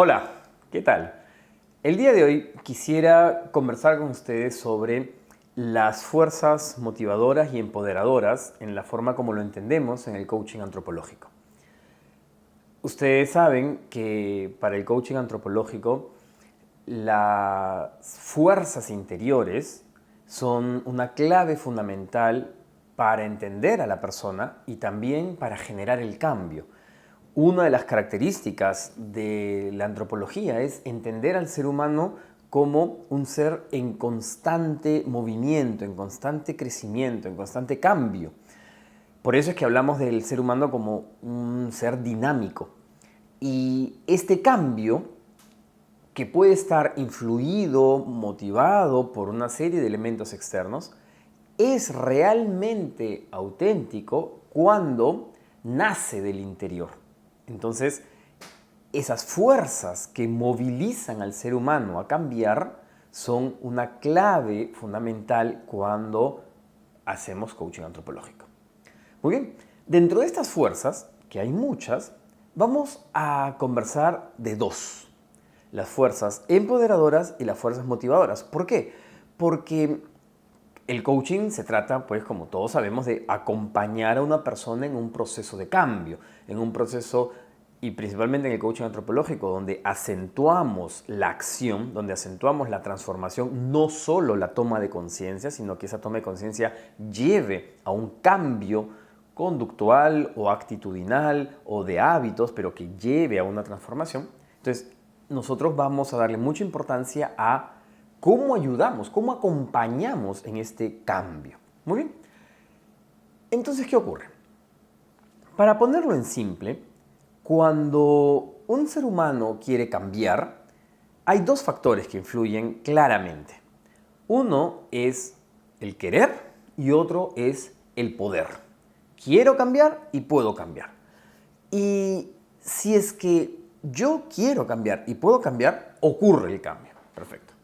Hola, ¿qué tal? El día de hoy quisiera conversar con ustedes sobre las fuerzas motivadoras y empoderadoras en la forma como lo entendemos en el coaching antropológico. Ustedes saben que para el coaching antropológico las fuerzas interiores son una clave fundamental para entender a la persona y también para generar el cambio. Una de las características de la antropología es entender al ser humano como un ser en constante movimiento, en constante crecimiento, en constante cambio. Por eso es que hablamos del ser humano como un ser dinámico. Y este cambio, que puede estar influido, motivado por una serie de elementos externos, es realmente auténtico cuando nace del interior. Entonces, esas fuerzas que movilizan al ser humano a cambiar son una clave fundamental cuando hacemos coaching antropológico. Muy bien, dentro de estas fuerzas, que hay muchas, vamos a conversar de dos: las fuerzas empoderadoras y las fuerzas motivadoras. ¿Por qué? Porque el coaching se trata, pues como todos sabemos, de acompañar a una persona en un proceso de cambio, en un proceso, y principalmente en el coaching antropológico, donde acentuamos la acción, donde acentuamos la transformación, no solo la toma de conciencia, sino que esa toma de conciencia lleve a un cambio conductual o actitudinal o de hábitos, pero que lleve a una transformación. Entonces, nosotros vamos a darle mucha importancia a cómo ayudamos, cómo acompañamos en este cambio. Muy bien. Entonces, ¿qué ocurre? Para ponerlo en simple, cuando un ser humano quiere cambiar, hay dos factores que influyen claramente. Uno es el querer y otro es el poder. Quiero cambiar y puedo cambiar. Y si es que yo quiero cambiar y puedo cambiar, ocurre el cambio. Perfecto.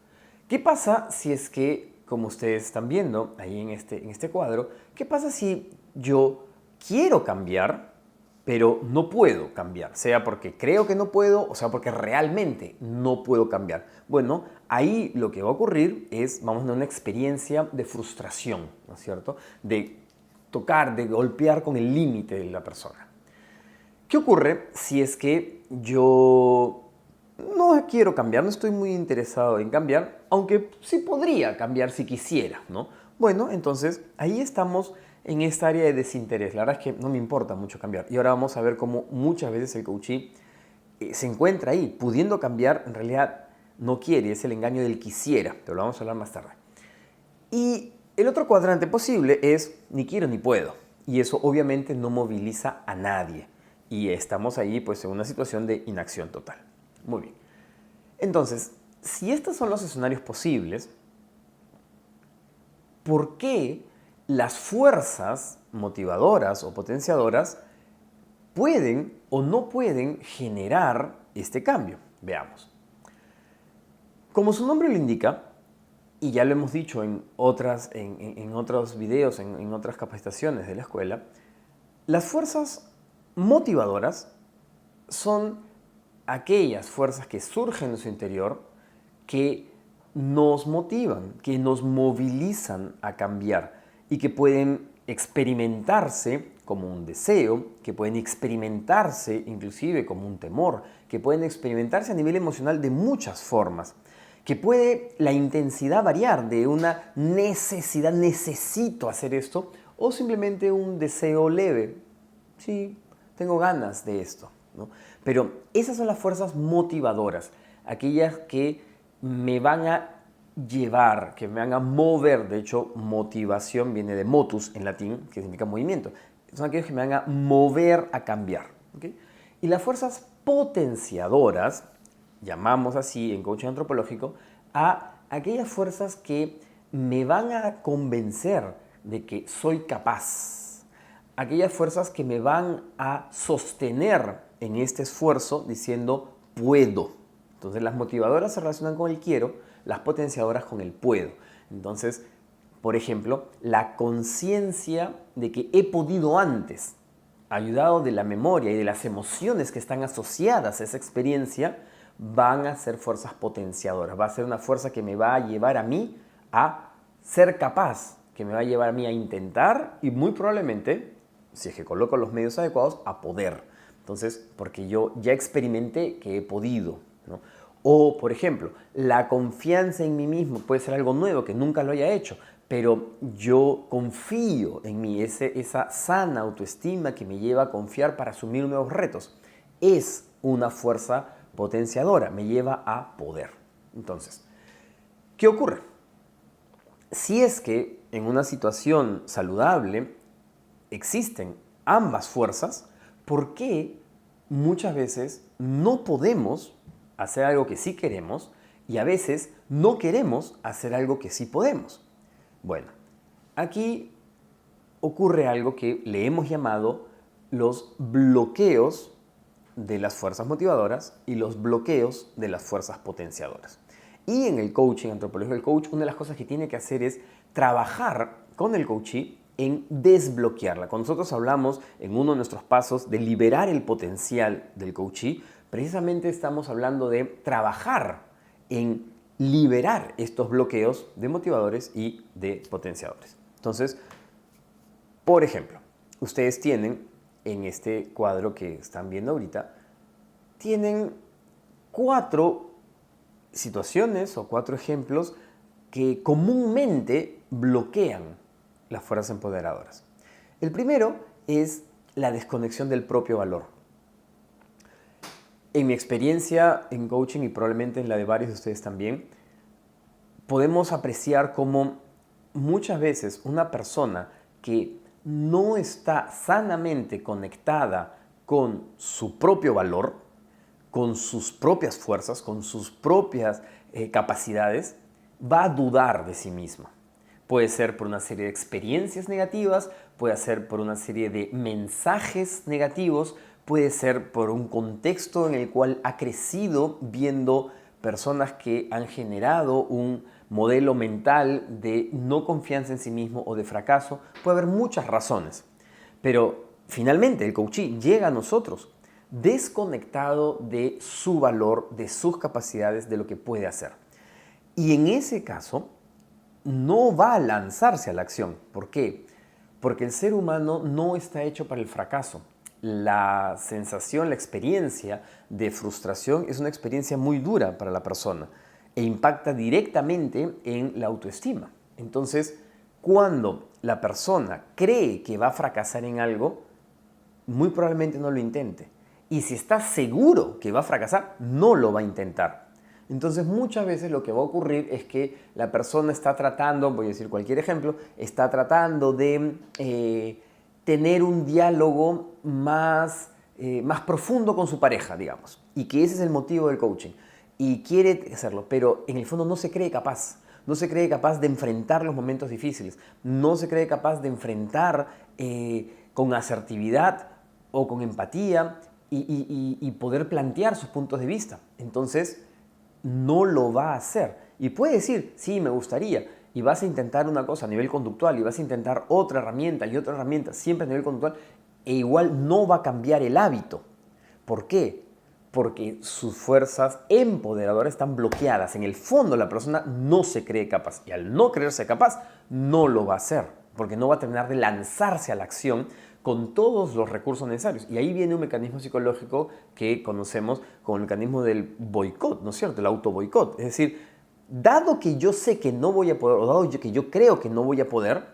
¿Qué pasa si es que, como ustedes están viendo ahí en este cuadro, qué pasa si yo quiero cambiar, pero no puedo cambiar? Sea porque creo que no puedo, o sea porque realmente no puedo cambiar. Bueno, ahí lo que va a ocurrir es, vamos a tener una experiencia de frustración, ¿no es cierto? De tocar, de golpear con el límite de la persona. ¿Qué ocurre si es que yo no quiero cambiar, no estoy muy interesado en cambiar, aunque sí podría cambiar si quisiera, ¿no? Bueno, entonces ahí estamos en esta área de desinterés. La verdad es que no me importa mucho cambiar. Y ahora vamos a ver cómo muchas veces el coachee se encuentra ahí, pudiendo cambiar, en realidad no quiere, es el engaño del quisiera, pero lo vamos a hablar más tarde. Y el otro cuadrante posible es ni quiero ni puedo. Y eso obviamente no moviliza a nadie. Y estamos ahí pues en una situación de inacción total. Muy bien. Entonces, si estos son los escenarios posibles, ¿por qué las fuerzas motivadoras o potenciadoras pueden o no pueden generar este cambio? Veamos. Como su nombre lo indica, y ya lo hemos dicho en otros videos, en otras capacitaciones de la escuela, las fuerzas motivadoras son aquellas fuerzas que surgen en su interior que nos motivan, que nos movilizan a cambiar y que pueden experimentarse como un deseo, que pueden experimentarse inclusive como un temor, que pueden experimentarse a nivel emocional de muchas formas, que puede la intensidad variar de una necesidad, necesito hacer esto, o simplemente un deseo leve, sí, tengo ganas de esto, ¿no? Pero esas son las fuerzas motivadoras, aquellas que me van a llevar, que me van a mover. De hecho, motivación viene de motus en latín, que significa movimiento. Son aquellos que me van a mover a cambiar. ¿Okay? Y las fuerzas potenciadoras, llamamos así en coaching antropológico, a aquellas fuerzas que me van a convencer de que soy capaz, aquellas fuerzas que me van a sostener en este esfuerzo diciendo puedo. Entonces las motivadoras se relacionan con el quiero, las potenciadoras con el puedo. Entonces, por ejemplo, la conciencia de que he podido antes, ayudado de la memoria y de las emociones que están asociadas a esa experiencia, van a ser fuerzas potenciadoras. Va a ser una fuerza que me va a llevar a mí a ser capaz, que me va a llevar a mí a intentar y muy probablemente, si es que coloco los medios adecuados, a poder. Entonces, porque yo ya experimenté que he podido, ¿no? O, por ejemplo, la confianza en mí mismo puede ser algo nuevo que nunca lo haya hecho, pero yo confío en mí, esa sana autoestima que me lleva a confiar para asumir nuevos retos. Es una fuerza potenciadora, me lleva a poder. Entonces, ¿qué ocurre? Si es que en una situación saludable existen ambas fuerzas, ¿por qué muchas veces no podemos hacer algo que sí queremos y a veces no queremos hacer algo que sí podemos? Bueno, aquí ocurre algo que le hemos llamado los bloqueos de las fuerzas motivadoras y los bloqueos de las fuerzas potenciadoras. Y en el coaching, antropología del coach, una de las cosas que tiene que hacer es trabajar con el coachee en desbloquearla. Cuando nosotros hablamos en uno de nuestros pasos de liberar el potencial del coachee, precisamente estamos hablando de trabajar en liberar estos bloqueos de motivadores y de potenciadores. Entonces, por ejemplo, ustedes tienen en este cuadro que están viendo ahorita, tienen 4 situaciones o 4 ejemplos que comúnmente bloquean las fuerzas empoderadoras. El primero es la desconexión del propio valor. En mi experiencia en coaching y probablemente en la de varios de ustedes también, podemos apreciar cómo muchas veces una persona que no está sanamente conectada con su propio valor, con sus propias fuerzas, con sus propias capacidades, va a dudar de sí misma. Puede ser por una serie de experiencias negativas, puede ser por una serie de mensajes negativos, puede ser por un contexto en el cual ha crecido viendo personas que han generado un modelo mental de no confianza en sí mismo o de fracaso. Puede haber muchas razones, pero finalmente el coachee llega a nosotros desconectado de su valor, de sus capacidades, de lo que puede hacer. Y en ese caso no va a lanzarse a la acción. ¿Por qué? Porque el ser humano no está hecho para el fracaso. La sensación, la experiencia de frustración es una experiencia muy dura para la persona e impacta directamente en la autoestima. Entonces, cuando la persona cree que va a fracasar en algo, muy probablemente no lo intente. Y si está seguro que va a fracasar, no lo va a intentar. Entonces, muchas veces lo que va a ocurrir es que la persona está tratando, voy a decir cualquier ejemplo, está tratando de tener un diálogo más profundo con su pareja, digamos. Y que ese es el motivo del coaching. Y quiere hacerlo, pero en el fondo no se cree capaz. No se cree capaz de enfrentar los momentos difíciles. No se cree capaz de enfrentar con asertividad o con empatía y poder plantear sus puntos de vista. Entonces, no lo va a hacer. Y puede decir, sí, me gustaría. Y vas a intentar una cosa a nivel conductual y vas a intentar otra herramienta y otra herramienta, siempre a nivel conductual, e igual no va a cambiar el hábito. ¿Por qué? Porque sus fuerzas empoderadoras están bloqueadas. En el fondo la persona no se cree capaz y al no creerse capaz no lo va a hacer porque no va a terminar de lanzarse a la acción con todos los recursos necesarios. Y ahí viene un mecanismo psicológico que conocemos como el mecanismo del boicot, ¿no es cierto? El autoboicot. Es decir, dado que yo sé que no voy a poder o dado que yo creo que no voy a poder,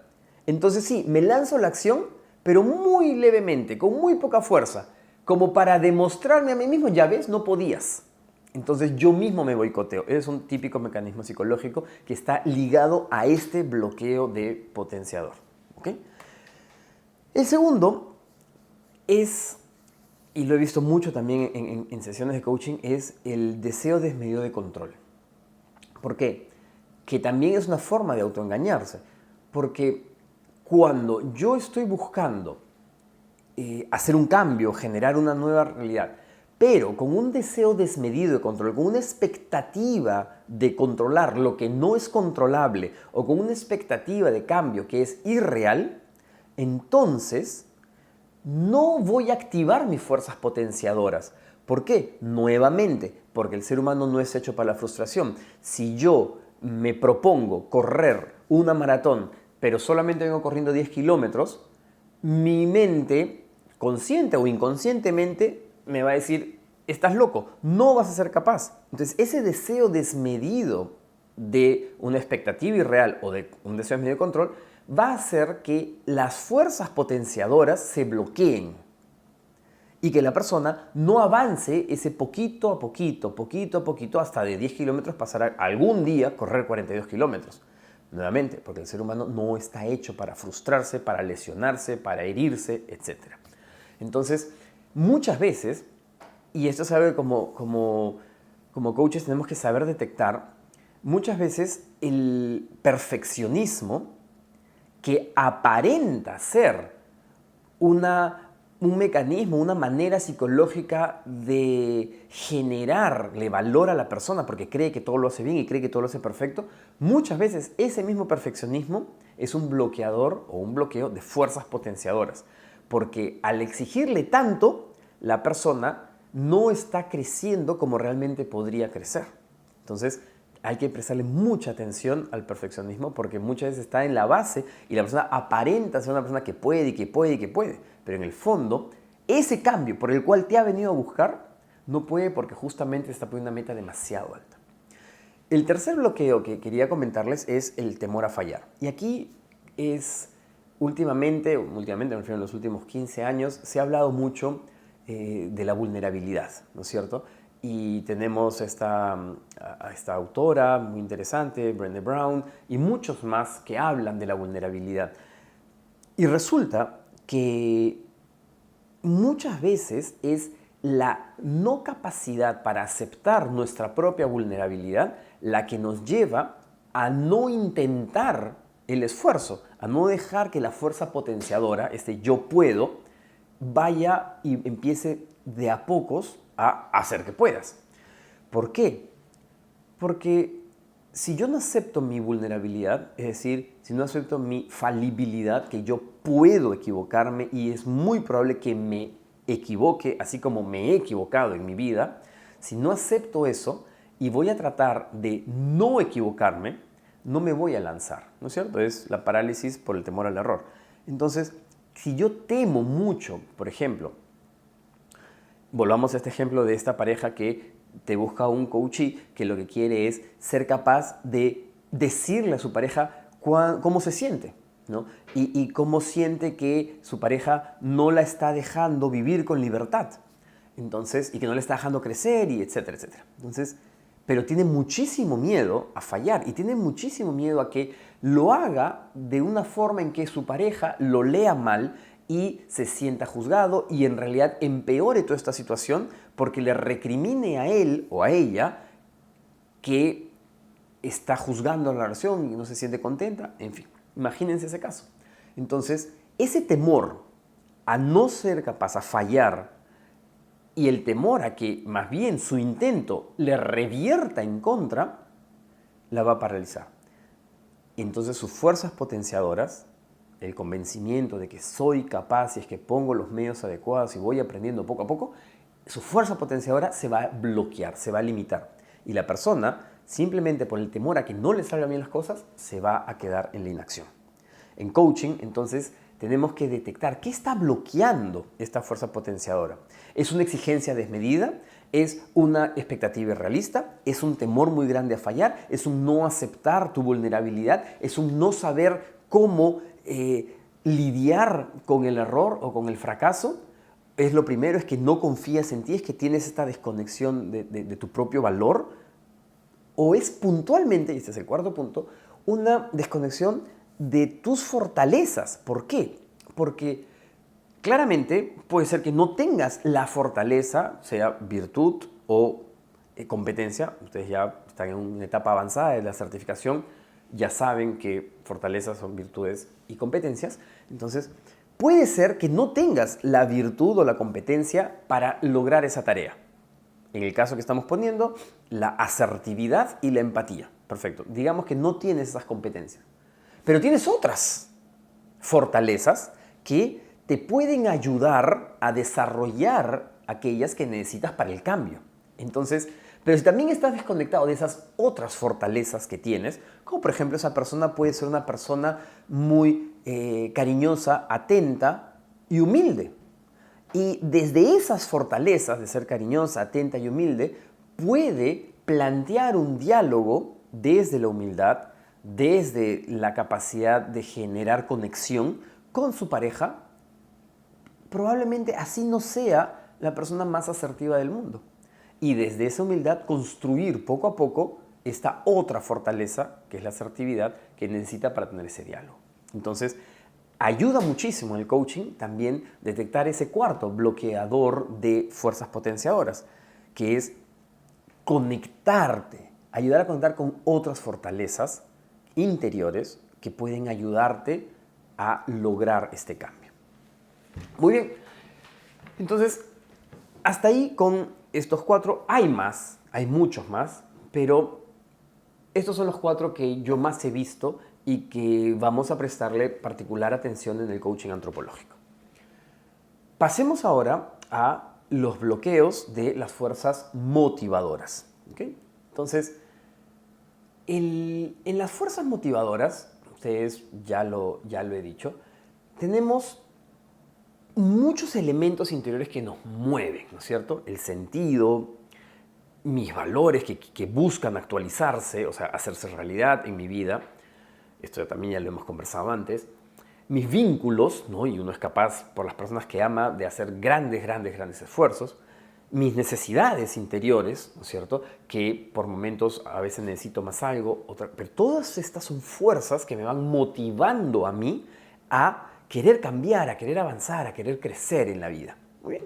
entonces sí, me lanzo a la acción, pero muy levemente, con muy poca fuerza, como para demostrarme a mí mismo, ya ves, no podías. Entonces yo mismo me boicoteo. Es un típico mecanismo psicológico que está ligado a este bloqueo de potenciador. ¿Okay? El segundo es, y lo he visto mucho también en sesiones de coaching, es el deseo desmedido de control. ¿Por qué? Que también es una forma de autoengañarse. Porque cuando yo estoy buscando hacer un cambio, generar una nueva realidad, pero con un deseo desmedido de control, con una expectativa de controlar lo que no es controlable o con una expectativa de cambio que es irreal, entonces no voy a activar mis fuerzas potenciadoras ¿Por qué? Nuevamente, porque el ser humano no es hecho para la frustración. Si yo me propongo correr una maratón, pero solamente vengo corriendo 10 kilómetros, mi mente, consciente o inconscientemente, me va a decir, estás loco, no vas a ser capaz. Entonces, ese deseo desmedido de una expectativa irreal o de un deseo desmedido de control va a hacer que las fuerzas potenciadoras se bloqueen y que la persona no avance ese poquito a poquito, hasta de 10 kilómetros pasar a algún día correr 42 kilómetros. Nuevamente, porque el ser humano no está hecho para frustrarse, para lesionarse, para herirse, etc. Entonces, muchas veces, y esto es algo que como coaches tenemos que saber detectar, muchas veces el perfeccionismo que aparenta ser un mecanismo, una manera psicológica de generarle valor a la persona porque cree que todo lo hace bien y cree que todo lo hace perfecto, muchas veces ese mismo perfeccionismo es un bloqueador o un bloqueo de fuerzas potenciadoras. Porque al exigirle tanto, la persona no está creciendo como realmente podría crecer. Entonces, hay que prestarle mucha atención al perfeccionismo porque muchas veces está en la base y la persona aparenta ser una persona que puede y que puede y que puede. Pero en el fondo, ese cambio por el cual te ha venido a buscar no puede porque justamente está poniendo una meta demasiado alta. El tercer bloqueo que quería comentarles es el temor a fallar. Y aquí es últimamente, me refiero en los últimos 15 años, se ha hablado mucho de la vulnerabilidad, ¿no es cierto? Y tenemos a esta autora muy interesante, Brené Brown, y muchos más que hablan de la vulnerabilidad. Y resulta que muchas veces es la no capacidad para aceptar nuestra propia vulnerabilidad la que nos lleva a no intentar el esfuerzo, a no dejar que la fuerza potenciadora, este yo puedo, vaya y empiece de a pocos a hacer que puedas. ¿Por qué? Porque si yo no acepto mi vulnerabilidad, es decir, si no acepto mi falibilidad, que yo puedo equivocarme y es muy probable que me equivoque, así como me he equivocado en mi vida, si no acepto eso y voy a tratar de no equivocarme, no me voy a lanzar, ¿no es cierto? Es la parálisis por el temor al error. Entonces, si yo temo mucho, por ejemplo, volvamos a este ejemplo de esta pareja que te busca un coachee que lo que quiere es ser capaz de decirle a su pareja cómo se siente, ¿no? Y cómo siente que su pareja no la está dejando vivir con libertad. Entonces, y que no le está dejando crecer y etcétera, etcétera. Entonces, pero tiene muchísimo miedo a fallar y tiene muchísimo miedo a que lo haga de una forma en que su pareja lo lea mal y se sienta juzgado y en realidad empeore toda esta situación porque le recrimine a él o a ella que está juzgando la relación y no se siente contenta. En fin, imagínense ese caso. Entonces, ese temor a no ser capaz, a fallar, y el temor a que más bien su intento le revierta en contra, la va a paralizar. Entonces sus fuerzas potenciadoras, el convencimiento de que soy capaz si es que pongo los medios adecuados y voy aprendiendo poco a poco, su fuerza potenciadora se va a bloquear, se va a limitar. Y la persona, simplemente por el temor a que no le salgan bien las cosas, se va a quedar en la inacción. En coaching, entonces, tenemos que detectar qué está bloqueando esta fuerza potenciadora. ¿Es una exigencia desmedida? ¿Es una expectativa irrealista? ¿Es un temor muy grande a fallar? ¿Es un no aceptar tu vulnerabilidad? ¿Es un no saber cómo lidiar con el error o con el fracaso? Es lo primero, es que no confías en ti, es que tienes esta desconexión de tu propio valor. ¿O es puntualmente, y este es el cuarto punto, una desconexión de tus fortalezas? ¿Por qué? Porque claramente puede ser que no tengas la fortaleza, sea virtud o competencia. Ustedes ya están en una etapa avanzada de la certificación, ya saben que fortalezas son virtudes y competencias. Entonces, puede ser que no tengas la virtud o la competencia para lograr esa tarea. En el caso que estamos poniendo, la asertividad y la empatía. Perfecto. Digamos que no tienes esas competencias. Pero tienes otras fortalezas que te pueden ayudar a desarrollar aquellas que necesitas para el cambio. Entonces, pero si también estás desconectado de esas otras fortalezas que tienes, como por ejemplo esa persona puede ser una persona muy cariñosa, atenta y humilde. Y desde esas fortalezas de ser cariñosa, atenta y humilde, puede plantear un diálogo desde la humildad, desde la capacidad de generar conexión con su pareja. Probablemente así no sea la persona más asertiva del mundo. Y desde esa humildad construir poco a poco esta otra fortaleza, que es la asertividad, que necesita para tener ese diálogo. Entonces, ayuda muchísimo en el coaching también detectar ese cuarto bloqueador de fuerzas potenciadoras, que es conectarte, ayudar a conectar con otras fortalezas interiores que pueden ayudarte a lograr este cambio. Muy bien, entonces hasta ahí con estos 4, hay más, hay muchos más, pero estos son los 4 que yo más he visto y que vamos a prestarle particular atención en el coaching antropológico. Pasemos ahora a los bloqueos de las fuerzas motivadoras. ¿Okay? Entonces, en las fuerzas motivadoras, ustedes ya lo he dicho, tenemos muchos elementos interiores que nos mueven, ¿no es cierto? El sentido, mis valores que buscan actualizarse, o sea, hacerse realidad en mi vida. Esto también ya lo hemos conversado antes. Mis vínculos, ¿no? Y uno es capaz, por las personas que ama, de hacer grandes esfuerzos. Mis necesidades interiores, ¿no es cierto? Que por momentos a veces necesito más algo, pero todas estas son fuerzas que me van motivando a mí a querer cambiar, a querer avanzar, a querer crecer en la vida. Muy bien.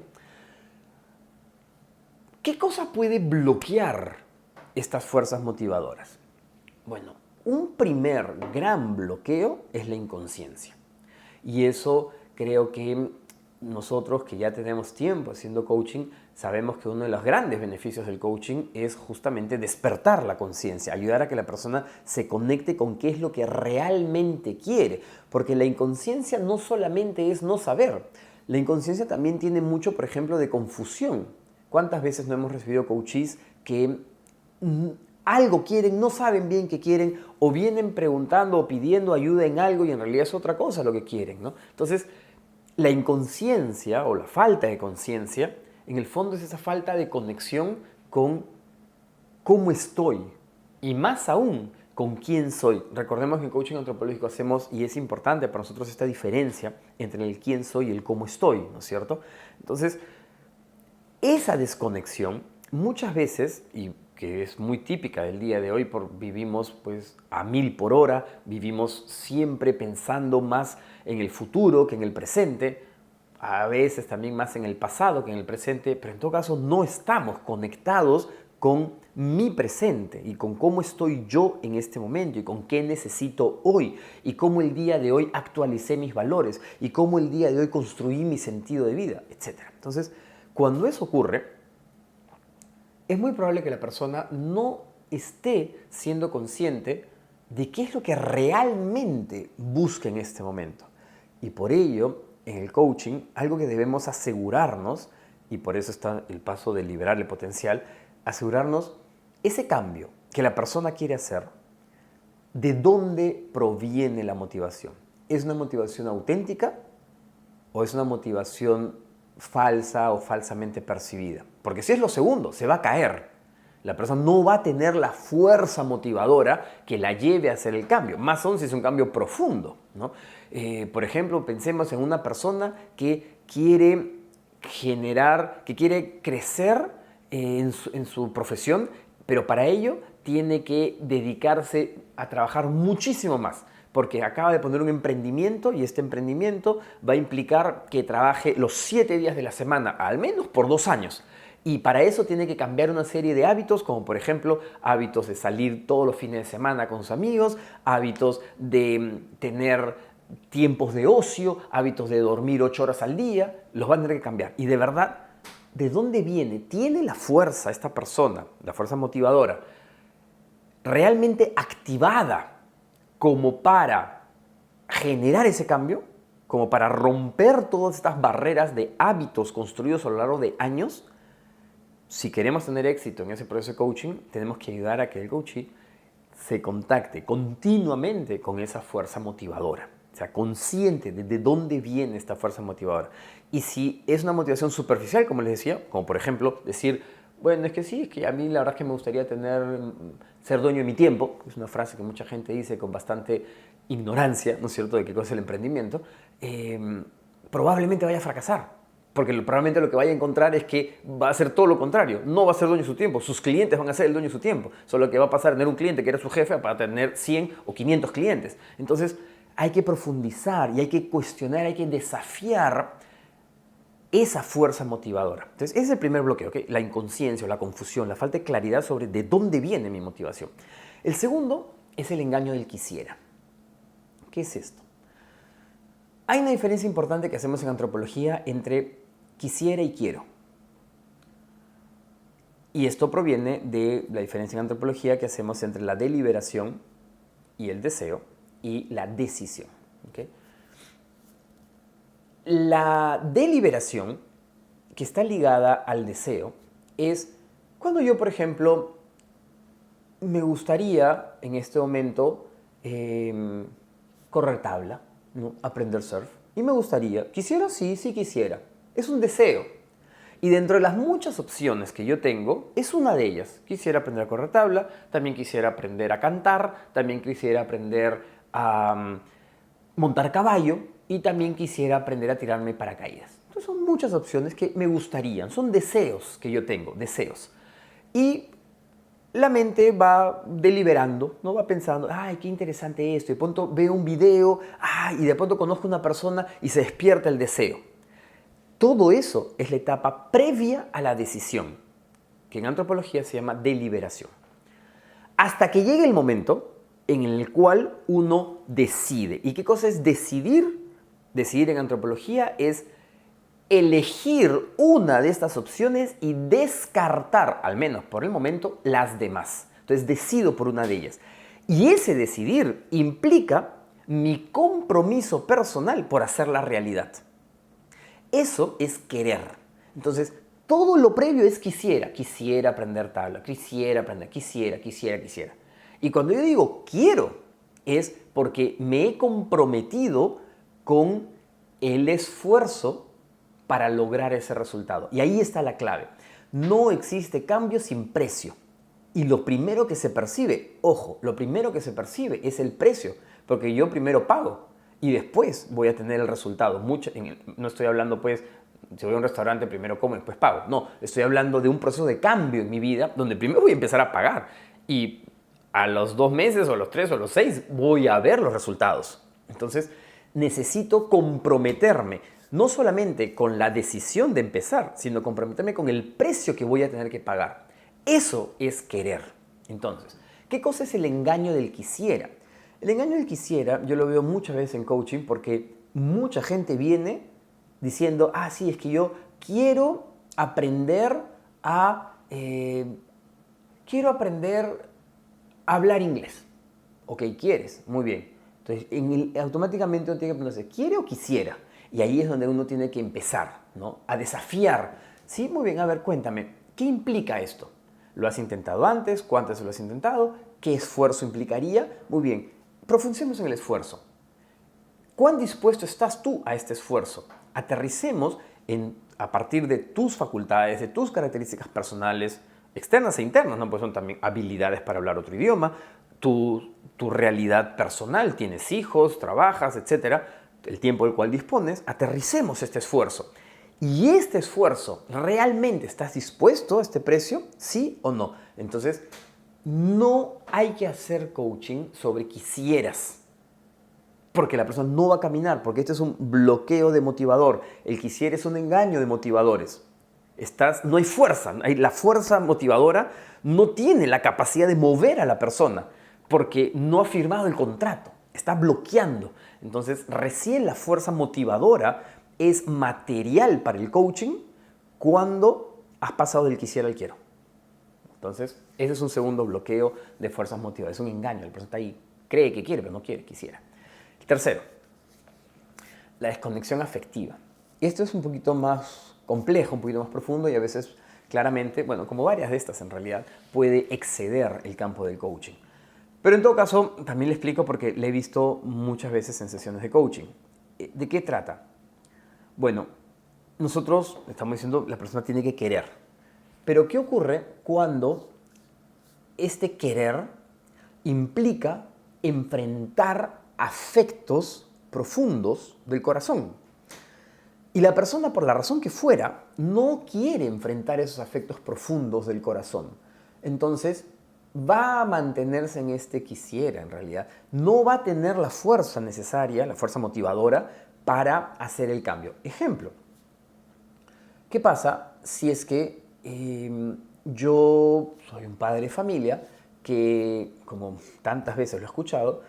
¿Qué cosa puede bloquear estas fuerzas motivadoras? Bueno, un primer gran bloqueo es la inconsciencia. Y eso creo que nosotros que ya tenemos tiempo haciendo coaching, sabemos que uno de los grandes beneficios del coaching es justamente despertar la conciencia, ayudar a que la persona se conecte con qué es lo que realmente quiere. Porque la inconsciencia no solamente es no saber, la inconsciencia también tiene mucho, por ejemplo, de confusión. ¿Cuántas veces no hemos recibido coaches que algo quieren, no saben bien qué quieren, o vienen preguntando o pidiendo ayuda en algo y en realidad es otra cosa lo que quieren, ¿no? Entonces, la inconsciencia o la falta de conciencia, en el fondo es esa falta de conexión con cómo estoy y más aún con quién soy. Recordemos que en coaching antropológico hacemos, y es importante para nosotros esta diferencia entre el quién soy y el cómo estoy, ¿no es cierto? Entonces, esa desconexión muchas veces, y que es muy típica del día de hoy, vivimos pues a 1000 por hora, vivimos siempre pensando más en el futuro que en el presente, a veces también más en el pasado que en el presente, pero en todo caso no estamos conectados con mi presente y con cómo estoy yo en este momento y con qué necesito hoy y cómo el día de hoy actualicé mis valores y cómo el día de hoy construí mi sentido de vida, etc. Entonces, cuando eso ocurre, es muy probable que la persona no esté siendo consciente de qué es lo que realmente busca en este momento. Y por ello, en el coaching, algo que debemos asegurarnos, y por eso está el paso de liberar el potencial, asegurarnos ese cambio que la persona quiere hacer, ¿de dónde proviene la motivación? ¿Es una motivación auténtica o es una motivación falsa o falsamente percibida? Porque si es lo segundo, se va a caer. La persona no va a tener la fuerza motivadora que la lleve a hacer el cambio. Más aún si es un cambio profundo, ¿no? Por ejemplo, pensemos en una persona que quiere que quiere crecer en su profesión, pero para ello tiene que dedicarse a trabajar muchísimo más, porque acaba de poner un emprendimiento y este emprendimiento va a implicar que trabaje los 7 días de la semana, al menos por 2 años. Y para eso tiene que cambiar una serie de hábitos, como por ejemplo hábitos de salir todos los fines de semana con sus amigos, hábitos de tener tiempos de ocio, hábitos de dormir 8 horas al día, los van a tener que cambiar. Y de verdad, ¿de dónde viene? ¿Tiene la fuerza esta persona, la fuerza motivadora, realmente activada como para generar ese cambio? como para romper todas estas barreras de hábitos construidos a lo largo de años. Si queremos tener éxito en ese proceso de coaching, tenemos que ayudar a que el coachee se contacte continuamente con esa fuerza motivadora. O sea, consciente de dónde viene esta fuerza motivadora. Y si es una motivación superficial, como les decía, como por ejemplo decir, bueno, es que sí, es que a mí la verdad es que me gustaría ser dueño de mi tiempo, es una frase que mucha gente dice con bastante ignorancia, ¿no es cierto?, de qué cosa es el emprendimiento, probablemente vaya a fracasar. Porque probablemente lo que vaya a encontrar es que va a ser todo lo contrario. No va a ser dueño de su tiempo. Sus clientes van a ser el dueño de su tiempo. Solo que va a pasar a tener un cliente que era su jefe para tener 100 o 500 clientes. Entonces hay que profundizar y hay que cuestionar, hay que desafiar esa fuerza motivadora. Entonces ese es el primer bloqueo, ¿okay? La inconsciencia o la confusión, la falta de claridad sobre de dónde viene mi motivación. El segundo es el engaño del quisiera. ¿Qué es esto? Hay una diferencia importante que hacemos en antropología entre quisiera y quiero. Y esto proviene de la diferencia en antropología que hacemos entre la deliberación y el deseo y la decisión. ¿Okay? La deliberación, que está ligada al deseo, es cuando yo, por ejemplo, me gustaría en este momento correr tabla, ¿no? Aprender surf. Y me gustaría, quisiera, sí quisiera. Es un deseo. Y dentro de las muchas opciones que yo tengo, es una de ellas. Quisiera aprender a correr tabla, también quisiera aprender a cantar, también quisiera aprender a montar caballo y también quisiera aprender a tirarme paracaídas. Entonces son muchas opciones que me gustarían, son deseos que yo tengo, deseos. Y la mente va deliberando, ¿no? Va pensando, ay, qué interesante esto. Y de pronto veo un video, y de pronto conozco a una persona y se despierta el deseo. Todo eso es la etapa previa a la decisión, que en antropología se llama deliberación. Hasta que llegue el momento en el cual uno decide. ¿Y qué cosa es decidir? Decidir en antropología es elegir una de estas opciones y descartar, al menos por el momento, las demás. Entonces decido por una de ellas. Y ese decidir implica mi compromiso personal por hacerla realidad. Eso es querer. Entonces, todo lo previo es quisiera aprender tabla, quisiera aprender, quisiera. Y cuando yo digo quiero, es porque me he comprometido con el esfuerzo para lograr ese resultado. Y ahí está la clave. No existe cambio sin precio. Y lo primero que se percibe, ojo, lo primero que se percibe es el precio, porque yo primero pago y después voy a tener el resultado. No estoy hablando, pues, si voy a un restaurante, primero como y después pago. No, estoy hablando de un proceso de cambio en mi vida donde primero voy a empezar a pagar y a los 2 meses o a los 3 o a los 6 voy a ver los resultados. Entonces, necesito comprometerme no solamente con la decisión de empezar, sino comprometerme con el precio que voy a tener que pagar. Eso es querer. Entonces, ¿qué cosa es el engaño del quisiera? El engaño del quisiera yo lo veo muchas veces en coaching porque mucha gente viene diciendo, sí, es que yo quiero aprender a hablar inglés. Ok, ¿quieres? Muy bien. Entonces, automáticamente uno tiene que preguntarse, ¿quiere o quisiera? Y ahí es donde uno tiene que empezar, ¿no? A desafiar. Sí, muy bien, a ver, cuéntame, ¿qué implica esto? ¿Lo has intentado antes? ¿Cuántas veces lo has intentado? ¿Qué esfuerzo implicaría? Muy bien, profundicemos en el esfuerzo. ¿Cuán dispuesto estás tú a este esfuerzo? Aterricemos a partir de tus facultades, de tus características personales, externas e internas, ¿no? Pues son también habilidades para hablar otro idioma, tu realidad personal, tienes hijos, trabajas, etcétera, el tiempo del cual dispones, aterricemos este esfuerzo. ¿Y este esfuerzo realmente estás dispuesto a este precio? ¿Sí o no? Entonces, no hay que hacer coaching sobre quisieras, porque la persona no va a caminar, porque este es un bloqueo de motivador. El quisiera es un engaño de motivadores. No hay fuerza, la fuerza motivadora no tiene la capacidad de mover a la persona, porque no ha firmado el contrato, está bloqueando. Entonces, recién la fuerza motivadora es material para el coaching cuando has pasado del quisiera al quiero. Entonces, ese es un segundo bloqueo de fuerzas motivadoras, es un engaño. La persona está ahí, cree que quiere, pero no quiere, quisiera. El tercero, la desconexión afectiva. Esto es un poquito más complejo, un poquito más profundo y a veces claramente, bueno, como varias de estas en realidad, puede exceder el campo del coaching. Pero en todo caso, también le explico porque le he visto muchas veces en sesiones de coaching. ¿De qué trata? Bueno, nosotros estamos diciendo la persona tiene que querer. Pero ¿qué ocurre cuando este querer implica enfrentar afectos profundos del corazón? Y la persona, por la razón que fuera, no quiere enfrentar esos afectos profundos del corazón. Entonces, va a mantenerse en este quisiera, en realidad. No va a tener la fuerza necesaria, la fuerza motivadora, para hacer el cambio. Ejemplo, ¿qué pasa si es que yo soy un padre de familia que, como tantas veces lo he escuchado,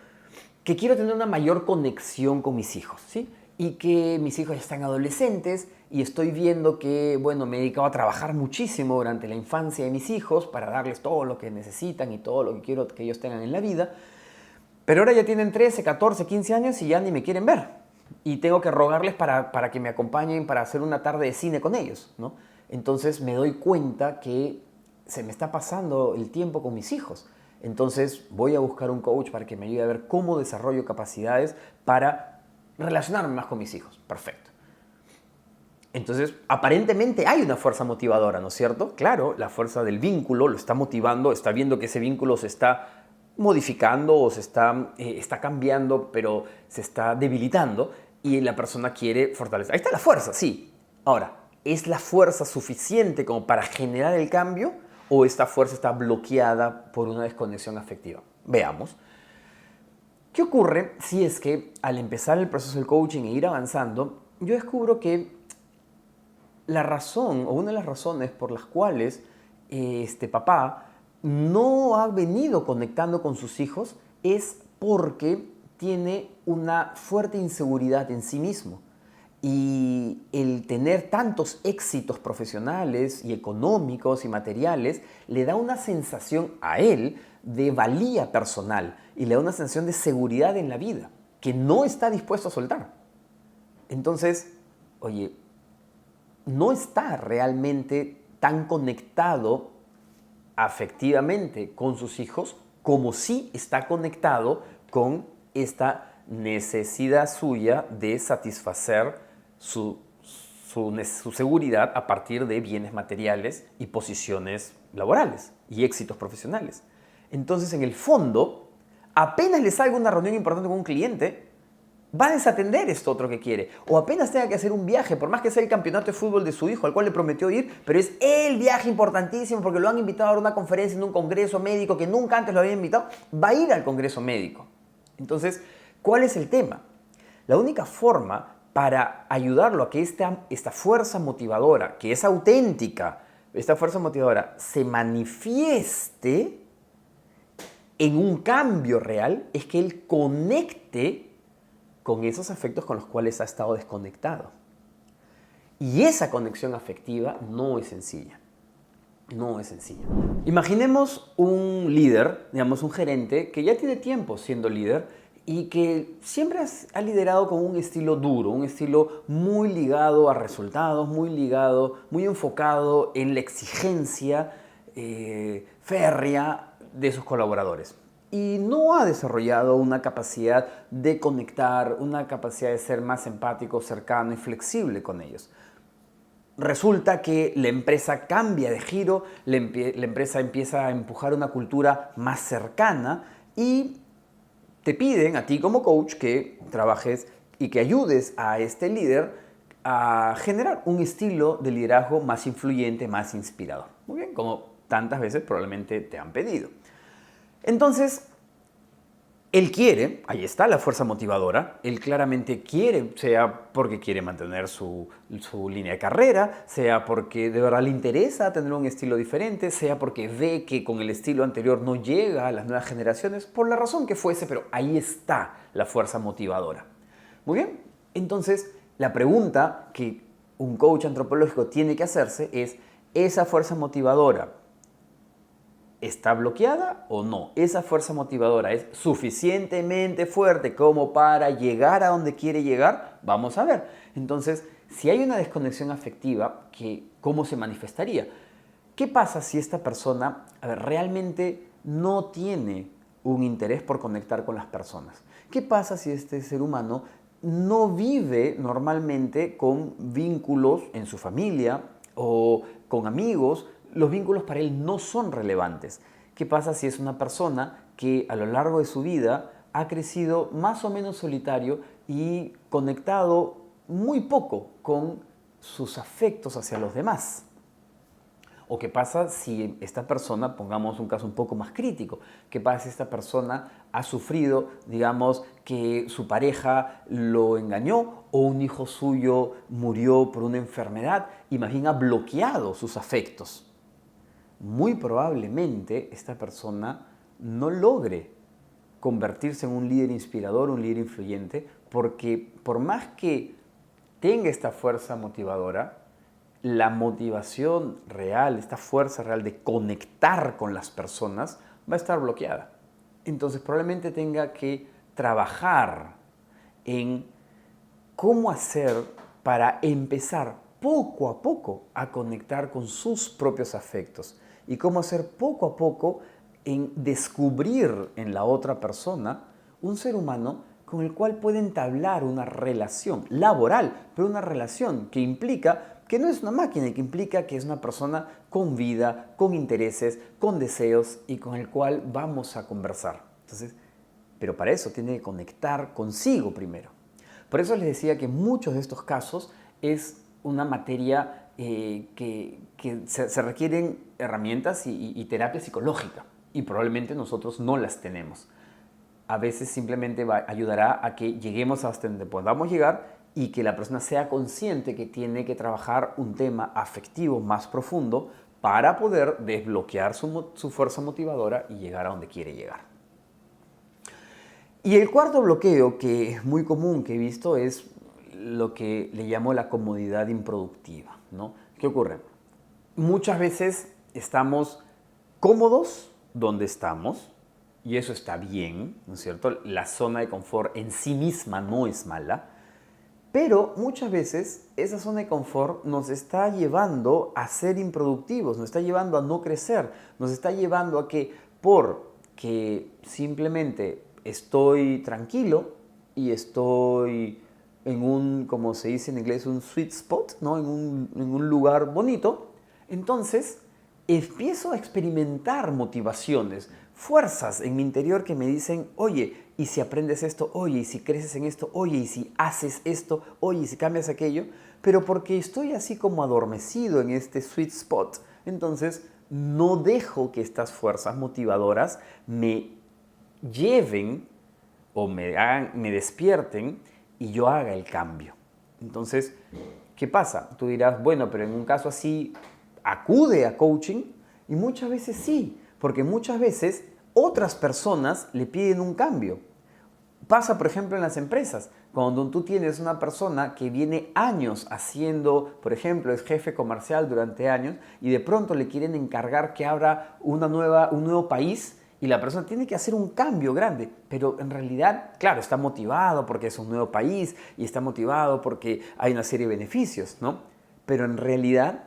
que quiero tener una mayor conexión con mis hijos, ¿sí? Y que mis hijos ya están adolescentes y estoy viendo que, bueno, me he dedicado a trabajar muchísimo durante la infancia de mis hijos para darles todo lo que necesitan y todo lo que quiero que ellos tengan en la vida. Pero ahora ya tienen 13, 14, 15 años y ya ni me quieren ver. Y tengo que rogarles para que me acompañen para hacer una tarde de cine con ellos, ¿no? Entonces me doy cuenta que se me está pasando el tiempo con mis hijos. Entonces voy a buscar un coach para que me ayude a ver cómo desarrollo capacidades para relacionarme más con mis hijos. Perfecto. Entonces, aparentemente hay una fuerza motivadora, ¿no es cierto? Claro, la fuerza del vínculo lo está motivando, está viendo que ese vínculo se está modificando o se está cambiando, pero se está debilitando y la persona quiere fortalecer. Ahí está la fuerza, sí. Ahora, ¿es la fuerza suficiente como para generar el cambio o esta fuerza está bloqueada por una desconexión afectiva? Veamos. ¿Qué ocurre si es que al empezar el proceso del coaching e ir avanzando, yo descubro que la razón o una de las razones por las cuales este papá no ha venido conectando con sus hijos es porque tiene una fuerte inseguridad en sí mismo? Y el tener tantos éxitos profesionales y económicos y materiales le da una sensación a él de valía personal y le da una sensación de seguridad en la vida que no está dispuesto a soltar. Entonces, oye, no está realmente tan conectado afectivamente con sus hijos como sí está conectado con esta necesidad suya de satisfacer su seguridad a partir de bienes materiales y posiciones laborales y éxitos profesionales. Entonces, en el fondo, apenas le salga una reunión importante con un cliente, va a desatender esto otro que quiere. O apenas tenga que hacer un viaje, por más que sea el campeonato de fútbol de su hijo al cual le prometió ir, pero es el viaje importantísimo porque lo han invitado a dar una conferencia en un congreso médico que nunca antes lo habían invitado, va a ir al congreso médico. Entonces, ¿cuál es el tema? La única forma para ayudarlo a que esta fuerza motivadora, que es auténtica, esta fuerza motivadora se manifieste en un cambio real, es que él conecte con esos afectos con los cuales ha estado desconectado. Y esa conexión afectiva no es sencilla. No es sencilla. Imaginemos un líder, digamos un gerente, que ya tiene tiempo siendo líder y que siempre ha liderado con un estilo duro, un estilo muy ligado a resultados, muy enfocado en la exigencia férrea de sus colaboradores. Y no ha desarrollado una capacidad de conectar, una capacidad de ser más empático, cercano y flexible con ellos. Resulta que la empresa cambia de giro, la empresa empieza a empujar una cultura más cercana y te piden a ti como coach que trabajes y que ayudes a este líder a generar un estilo de liderazgo más influyente, más inspirador. Muy bien, como tantas veces probablemente te han pedido. Entonces, él quiere, ahí está la fuerza motivadora, él claramente quiere, sea porque quiere mantener su línea de carrera, sea porque de verdad le interesa tener un estilo diferente, sea porque ve que con el estilo anterior no llega a las nuevas generaciones, por la razón que fuese, pero ahí está la fuerza motivadora. Muy bien, entonces la pregunta que un coach antropológico tiene que hacerse es, ¿esa fuerza motivadora ¿Está bloqueada o no? ¿Esa fuerza motivadora es suficientemente fuerte como para llegar a donde quiere llegar? Vamos a ver. Entonces, si hay una desconexión afectiva, ¿cómo se manifestaría? ¿Qué pasa si esta persona, realmente no tiene un interés por conectar con las personas? ¿Qué pasa si este ser humano no vive normalmente con vínculos en su familia o con amigos? Los vínculos para él no son relevantes. ¿Qué pasa si es una persona que a lo largo de su vida ha crecido más o menos solitario y conectado muy poco con sus afectos hacia los demás? ¿O qué pasa si esta persona, pongamos un caso un poco más crítico, qué pasa si esta persona ha sufrido, digamos, que su pareja lo engañó o un hijo suyo murió por una enfermedad y más bien ha bloqueado sus afectos? Muy probablemente esta persona no logre convertirse en un líder inspirador, un líder influyente, porque por más que tenga esta fuerza motivadora, la motivación real, esta fuerza real de conectar con las personas va a estar bloqueada. Entonces probablemente tenga que trabajar en cómo hacer para empezar poco a poco a conectar con sus propios afectos y cómo hacer poco a poco en descubrir en la otra persona un ser humano con el cual puede entablar una relación laboral, pero una relación que implica que no es una máquina, que implica que es una persona con vida, con intereses, con deseos y con el cual vamos a conversar. Entonces, pero para eso tiene que conectar consigo primero. Por eso les decía que muchos de estos casos es una materia que se requieren herramientas y terapia psicológica y probablemente nosotros no las tenemos. A veces simplemente ayudará a que lleguemos hasta donde podamos llegar y que la persona sea consciente que tiene que trabajar un tema afectivo más profundo para poder desbloquear su fuerza motivadora y llegar a donde quiere llegar. Y el cuarto bloqueo, que es muy común que he visto, es lo que le llamo la comodidad improductiva, ¿no? ¿Qué ocurre? Muchas veces estamos cómodos donde estamos, y eso está bien, ¿no es cierto? La zona de confort en sí misma no es mala, pero muchas veces esa zona de confort nos está llevando a ser improductivos, nos está llevando a no crecer, nos está llevando a que porque simplemente estoy tranquilo y estoy en un, como se dice en inglés, un sweet spot, ¿no? en un lugar bonito, entonces empiezo a experimentar motivaciones, fuerzas en mi interior que me dicen, oye, ¿y si aprendes esto? Oye, ¿y si creces en esto? Oye, ¿y si haces esto? Oye, ¿y si cambias aquello? Pero porque estoy así como adormecido en este sweet spot, entonces no dejo que estas fuerzas motivadoras me lleven o me despierten y yo haga el cambio. Entonces, ¿qué pasa? Tú dirás, bueno, pero en un caso así, acude a coaching y muchas veces sí, porque muchas veces otras personas le piden un cambio. Pasa, por ejemplo, en las empresas. Cuando tú tienes una persona que viene años haciendo, por ejemplo, es jefe comercial durante años y de pronto le quieren encargar que abra un nuevo país y la persona tiene que hacer un cambio grande, pero en realidad, claro, está motivado porque es un nuevo país y está motivado porque hay una serie de beneficios, ¿no? Pero en realidad,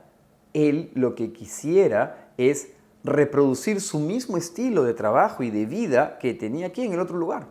él lo que quisiera es reproducir su mismo estilo de trabajo y de vida que tenía aquí en el otro lugar.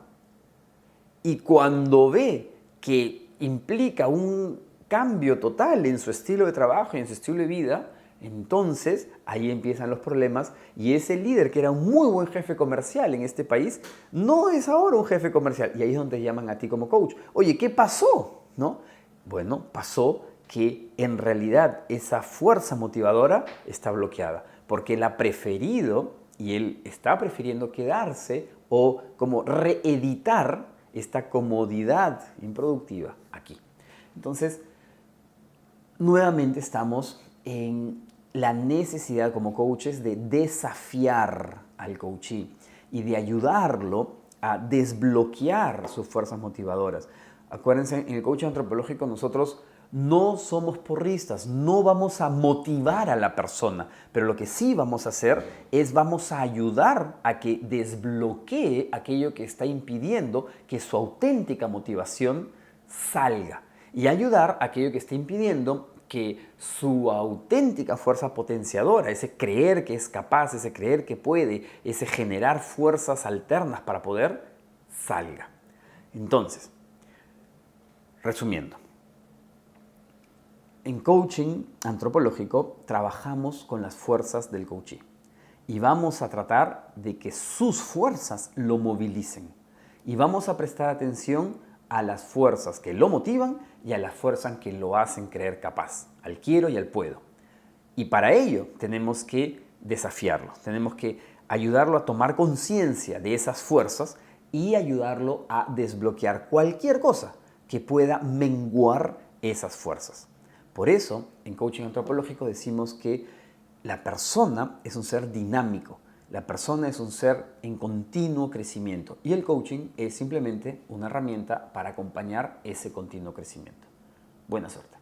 Y cuando ve que implica un cambio total en su estilo de trabajo y en su estilo de vida, entonces ahí empiezan los problemas y ese líder que era un muy buen jefe comercial en este país, no es ahora un jefe comercial. Y ahí es donde llaman a ti como coach. Oye, ¿qué pasó? ¿No? Bueno, pasó que en realidad esa fuerza motivadora está bloqueada porque él ha preferido y él está prefiriendo quedarse o como reeditar esta comodidad improductiva aquí. Entonces, nuevamente estamos en la necesidad como coaches de desafiar al coachee y de ayudarlo a desbloquear sus fuerzas motivadoras. Acuérdense, en el coaching antropológico nosotros No somos porristas, no vamos a motivar a la persona, pero lo que sí vamos a hacer es vamos a ayudar a que desbloquee aquello que está impidiendo que su auténtica motivación salga y ayudar a aquello que está impidiendo que su auténtica fuerza potenciadora, ese creer que es capaz, ese creer que puede, ese generar fuerzas alternas para poder, salga. Entonces, resumiendo, en coaching antropológico trabajamos con las fuerzas del coachee y vamos a tratar de que sus fuerzas lo movilicen y vamos a prestar atención a las fuerzas que lo motivan y a las fuerzas que lo hacen creer capaz, al quiero y al puedo. Y para ello tenemos que desafiarlo, tenemos que ayudarlo a tomar conciencia de esas fuerzas y ayudarlo a desbloquear cualquier cosa que pueda menguar esas fuerzas. Por eso, en coaching antropológico decimos que la persona es un ser dinámico, la persona es un ser en continuo crecimiento y el coaching es simplemente una herramienta para acompañar ese continuo crecimiento. Buena suerte.